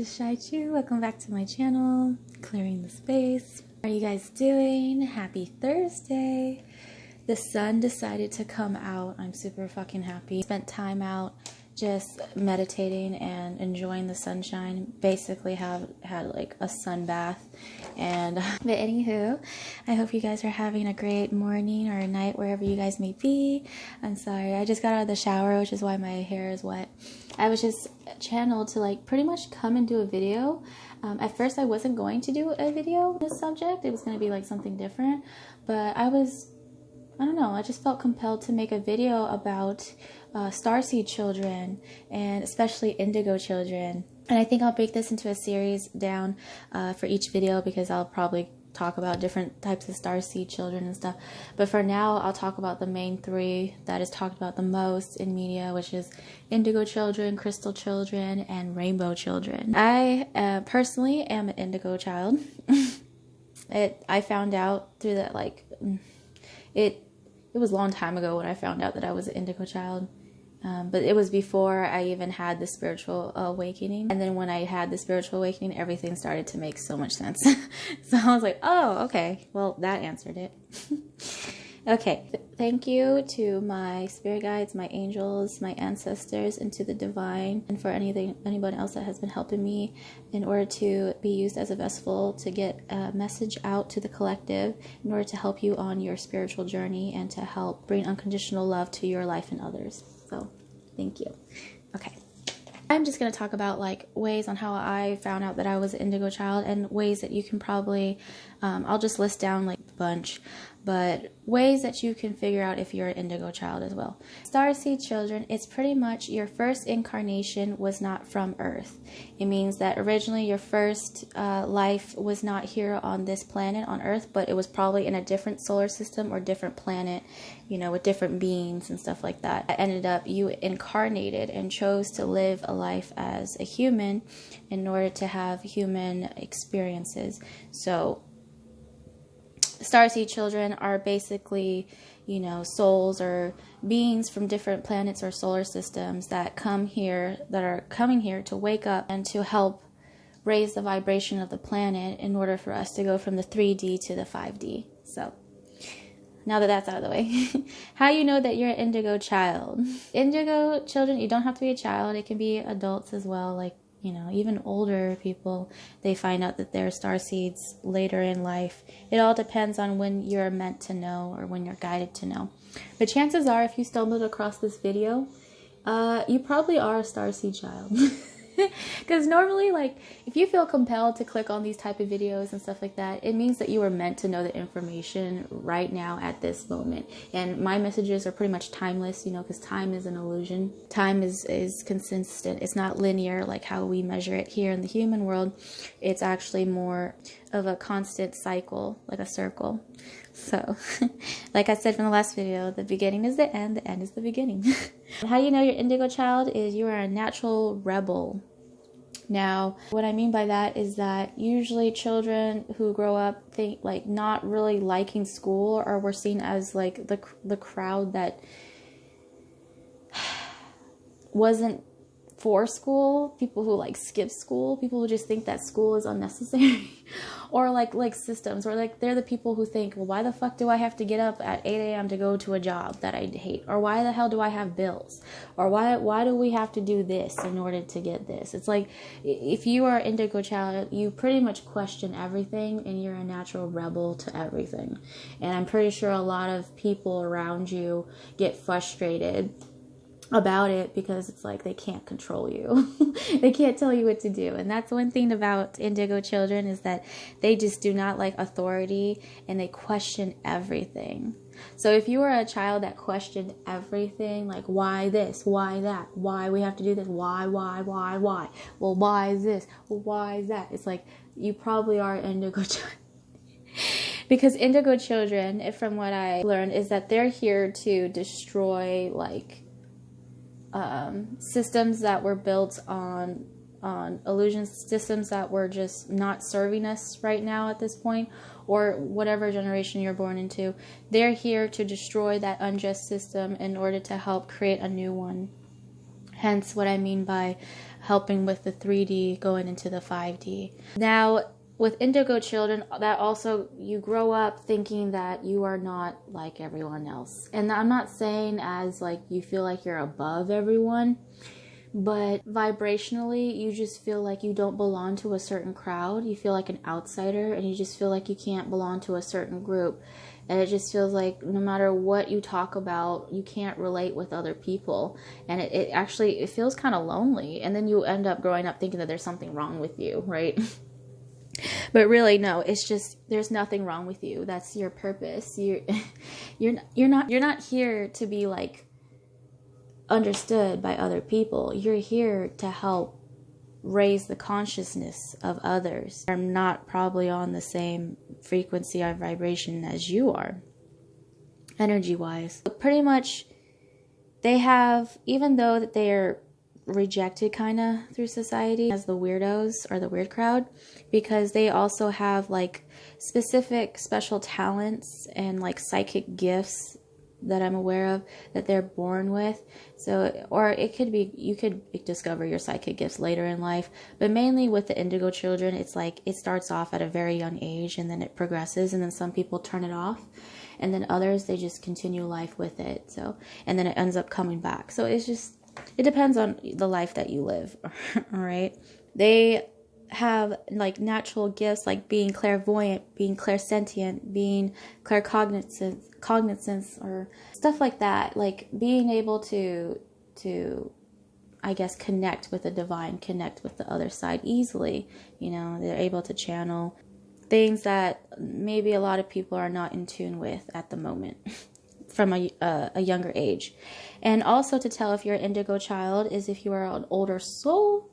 is Cheychuu. Welcome back to my channel, Clearing the Space. How are you guys doing? Happy Thursday. The sun decided to come out. I'm super fucking happy. Spent time out just meditating and enjoying the sunshine. Basically had like a sun bath. And but anywho, I hope you guys are having a great morning or a night wherever you guys may be. I'm sorry, I just got out of the shower, which is why my hair is wet. I was just channeled to like pretty much come and do a video. At first I wasn't going to do a video on this subject. It was going to be like something different, but I don't know, I just felt compelled to make a video about starseed children, and especially indigo children. And I think I'll break this into a series down for each video, because I'll probably talk about different types of starseed children and stuff. But for now, I'll talk about the main three that is talked about the most in media, which is indigo children, crystal children, and rainbow children. I personally am an indigo child. I found out through that, like, it was a long time ago when I found out that I was an indigo child. But it was before I even had the spiritual awakening. And then when I had the spiritual awakening, everything started to make so much sense. So I was like, oh, okay. Well, that answered it. Okay. Thank you to my spirit guides, my angels, my ancestors, and to the divine, and for anybody else that has been helping me in order to be used as a vessel to get a message out to the collective in order to help you on your spiritual journey and to help bring unconditional love to your life and others. So thank you. Okay. I'm just going to talk about like ways on how I found out that I was an indigo child, and ways that you can probably, I'll just list down like a bunch, but ways that you can figure out if you're an indigo child as well. Starseed children, it's pretty much your first incarnation was not from Earth. It means that originally your first life was not here on this planet, on Earth, but it was probably in a different solar system or different planet, you know, with different beings and stuff like that. It ended up you incarnated and chose to live a life as a human in order to have human experiences. So starseed children are basically, you know, souls or beings from different planets or solar systems that come here, that are coming here to wake up and to help raise the vibration of the planet in order for us to go from the 3D to the 5D. So now that that's out of the way, how you know that you're an indigo child? Indigo children, you don't have to be a child. It can be adults as well, like, you know, even older people, they find out that they're starseeds later in life. It all depends on when you're meant to know or when you're guided to know. But chances are, if you stumbled across this video, you probably are a starseed child. Because normally, like, if you feel compelled to click on these type of videos and stuff like that, it means that you were meant to know the information right now at this moment. And my messages are pretty much timeless, you know, because time is an illusion. Time is consistent. It's not linear like how we measure it here in the human world. It's actually more of a constant cycle, like a circle. So, like I said from the last video, the beginning is the end is the beginning. How you know you're indigo child is you are a natural rebel. Now, what I mean by that is that usually children who grow up think like not really liking school, or were seen as like the crowd that wasn't for school, people who like skip school, people who just think that school is unnecessary, or like systems, or like they're the people who think, well, why the fuck do I have to get up at 8 a.m. to go to a job that I hate, or why the hell do I have bills, or why do we have to do this in order to get this? It's like, if you are indigo child, you pretty much question everything, and you're a natural rebel to everything. And I'm pretty sure a lot of people around you get frustrated about it because it's like they can't control you. They can't tell you what to do. And that's one thing about indigo children, is that they just do not like authority, and they question everything. So if you were a child that questioned everything, like why this, why that, why we have to do this, why, well, why is this, well, why is that, it's like you probably are an indigo child. Because indigo children, from what I learned, is that they're here to destroy like systems that were built on illusion, systems that were just not serving us right now at this point, or whatever generation you're born into. They're here to destroy that unjust system in order to help create a new one. Hence what I mean by helping with the 3D going into the 5D. Now, with indigo children, that also, you grow up thinking that you are not like everyone else. And I'm not saying as like you feel like you're above everyone, but vibrationally, you just feel like you don't belong to a certain crowd. You feel like an outsider, and you just feel like you can't belong to a certain group. And it just feels like no matter what you talk about, you can't relate with other people. And it actually feels kind of lonely. And then you end up growing up thinking that there's something wrong with you, right? But really, no, it's just, there's nothing wrong with you. That's your purpose. You're not here to be like understood by other people. You're here to help raise the consciousness of others. I'm not probably on the same frequency or vibration as you are, energy wise. But pretty much, they have, even though that they are rejected kind of through society as the weirdos or the weird crowd, because they also have like specific special talents and like psychic gifts that I'm aware of that they're born with. So, or it could be, you could discover your psychic gifts later in life, but mainly with the indigo children, it's like it starts off at a very young age and then it progresses, and then some people turn it off, and then others, they just continue life with it. So, and then it ends up coming back. So it's just, it depends on the life that you live. All right. They have like natural gifts like being clairvoyant, being clairsentient, being claircognizance, or stuff like that. Like being able to I guess connect with the divine, connect with the other side easily. You know, they're able to channel things that maybe a lot of people are not in tune with at the moment. From a younger age. And also to tell if you're an indigo child is if you are an older soul.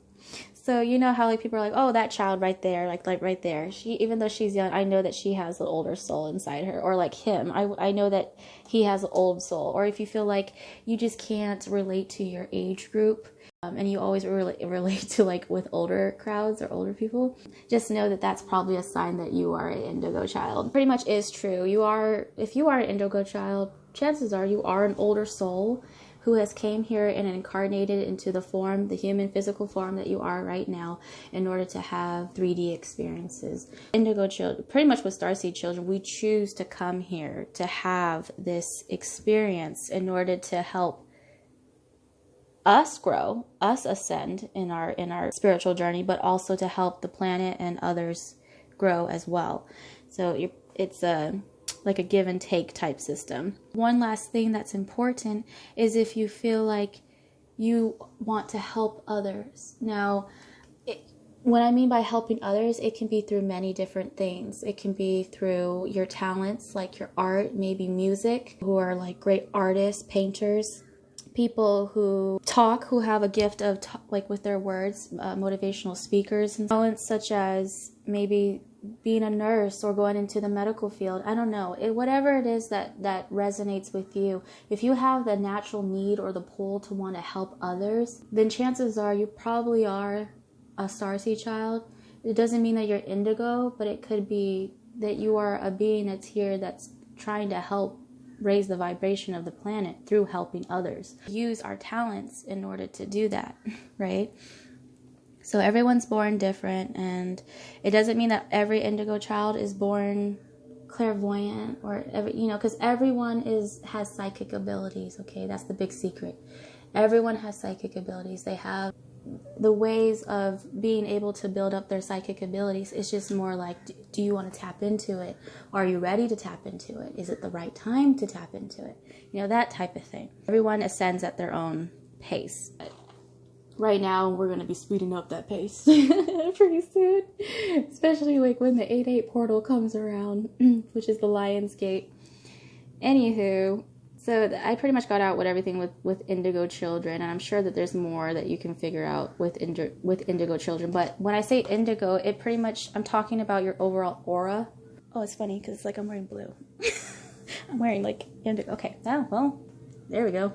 So you know how like people are like, oh, that child right there, like right there, she, even though she's young, I know that she has an older soul inside her. Or like him, I know that he has an old soul. Or if you feel like you just can't relate to your age group, and you always relate to like with older crowds or older people, just know that that's probably a sign that you are an indigo child. Pretty much is true. You are, if you are an indigo child, chances are you are an older soul who has came here and incarnated into the form, the human physical form that you are right now, in order to have 3D experiences. Indigo children, pretty much with starseed children, we choose to come here to have this experience in order to help us grow, us ascend in our spiritual journey, but also to help the planet and others grow as well. So it's like a give and take type system. One last thing that's important is if you feel like you want to help others. Now, what I mean by helping others, it can be through many different things. It can be through your talents, like your art, maybe music, who are like great artists, painters, people who talk, who have a gift of like with their words, motivational speakers, and talents such as maybe being a nurse or going into the medical field. I don't know. Whatever it is that resonates with you. If you have the natural need or the pull to want to help others, then chances are you probably are a starseed child. It doesn't mean that you're indigo, but it could be that you are a being that's here that's trying to help raise the vibration of the planet through helping others. Use our talents in order to do that, right? So everyone's born different, and it doesn't mean that every indigo child is born clairvoyant or because everyone has psychic abilities. Okay, that's the big secret. Everyone has psychic abilities. They have the ways of being able to build up their psychic abilities. It's just more like, do you want to tap into it? Are you ready to tap into it? Is it the right time to tap into it? That type of thing. Everyone ascends at their own pace. Right now, we're going to be speeding up that pace pretty soon. Especially like when the 8-8 portal comes around, which is the Lion's Gate. Anywho, so I pretty much got out with everything with indigo children, and I'm sure that there's more that you can figure out with indigo children. But when I say indigo, it pretty much, I'm talking about your overall aura. Oh, it's funny because like I'm wearing blue. I'm wearing like indigo. Okay, well, There we go.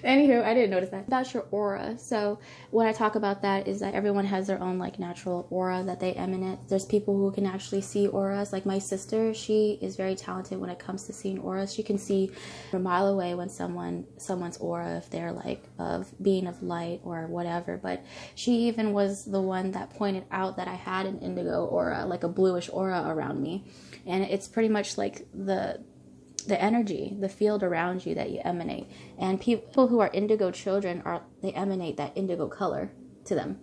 Anywho, I didn't notice that. About your aura. So when I talk about that is that everyone has their own like natural aura that they emanate. There's people who can actually see auras. Like my sister, she is very talented when it comes to seeing auras. She can see from a mile away when someone's aura, if they're like of being of light or whatever. But she even was the one that pointed out that I had an indigo aura, like a bluish aura around me. And it's pretty much like the energy, the field around you that you emanate. And people who are indigo children, they emanate that indigo color to them.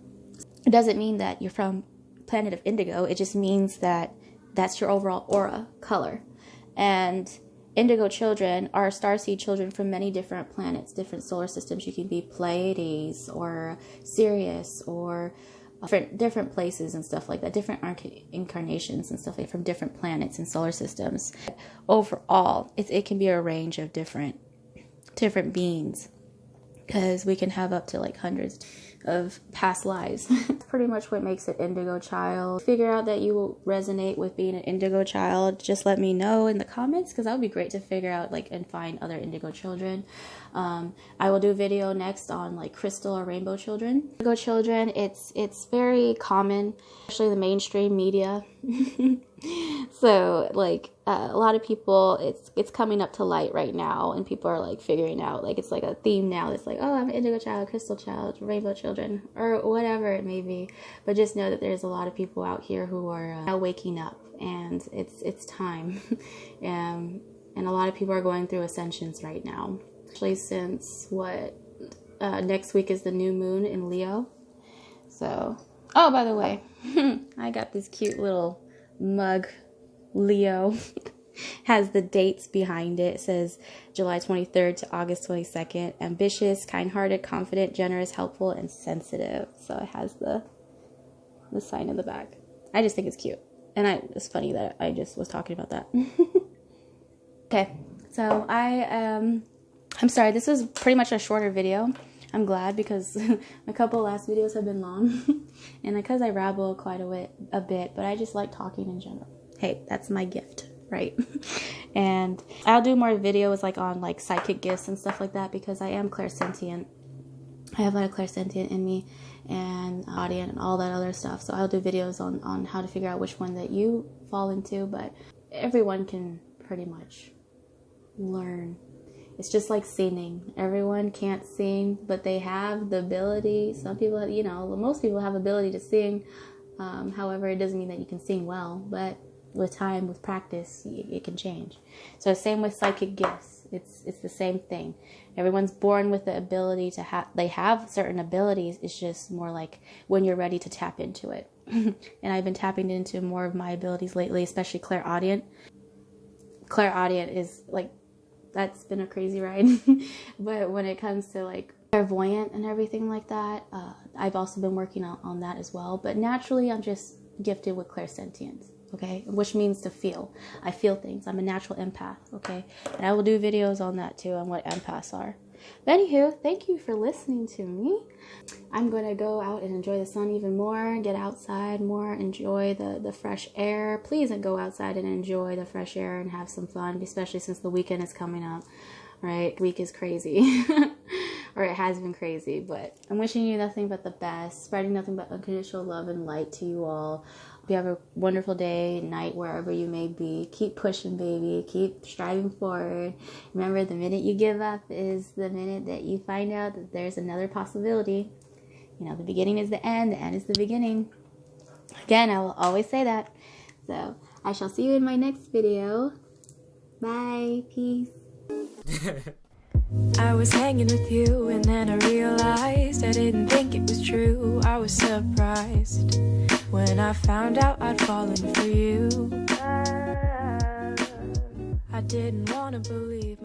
It doesn't mean that you're from planet of indigo. It just means that that's your overall aura color. And indigo children are starseed children from many different planets, different solar systems. You can be Pleiades or Sirius or different places and stuff like that, different incarnations and stuff like that from different planets and solar systems. Overall, it can be a range of different beings, because we can have up to like hundreds of past lives. Pretty much what makes an indigo child. Figure out that you will resonate with being an indigo child. Just let me know in the comments, because that would be great to figure out like and find other indigo children. I will do a video next on like crystal or rainbow children. Indigo children, it's very common, especially the mainstream media. So like a lot of people, it's coming up to light right now, and people are like figuring out, like it's like a theme now. It's like, oh, I'm an indigo child, crystal child, rainbow children, or whatever it may be. But just know that there's a lot of people out here who are now waking up, and it's time. And a lot of people are going through ascensions right now. Actually, since next week is the new moon in Leo. So, oh, by the way, I got this cute little mug. Leo has the dates behind it. It says July 23rd to August 22nd. Ambitious, kind-hearted, confident, generous, helpful, and sensitive. So it has the sign in the back. I just think it's cute. And it's funny that I just was talking about that. Okay, so I'm sorry, this is pretty much a shorter video. I'm glad, because a couple last videos have been long. And because I rabble quite a bit, but I just like talking in general. Hey, that's my gift, right? And I'll do more videos like on like psychic gifts and stuff like that, because I am clairsentient. I have a lot of clairsentient in me, and audience and all that other stuff. So I'll do videos on how to figure out which one that you fall into, but everyone can pretty much learn. It's just like singing. Everyone can't sing, but they have the ability. Some people, you know, most people have ability to sing. However, it doesn't mean that you can sing well, but with time, with practice, it can change. So same with psychic gifts. It's the same thing. Everyone's born with the ability to they have certain abilities. It's just more like when you're ready to tap into it. And I've been tapping into more of my abilities lately, especially clairaudient. Clairaudient is like, that's been a crazy ride. But when it comes to like clairvoyant and everything like that, I've also been working on that as well. But naturally, I'm just gifted with clairsentience. Okay, which means to feel. I feel things. I'm a natural empath, okay? And I will do videos on that too, on what empaths are. But anywho, thank you for listening to me. I'm going to go out and enjoy the sun even more, get outside more, enjoy the fresh air. Please go outside and enjoy the fresh air and have some fun, especially since the weekend is coming up, right? Week is crazy. Or it has been crazy, but I'm wishing you nothing but the best, spreading nothing but unconditional love and light to you all. Hope you have a wonderful day, night, wherever you may be. Keep pushing, baby. Keep striving forward. Remember, the minute you give up is the minute that you find out that there's another possibility. You know, the beginning is the end is the beginning. Again, I will always say that. So, I shall see you in my next video. Bye. Peace. I was hanging with you, and then I realized I didn't think it was true. I was surprised when I found out I'd fallen for you. I didn't want to believe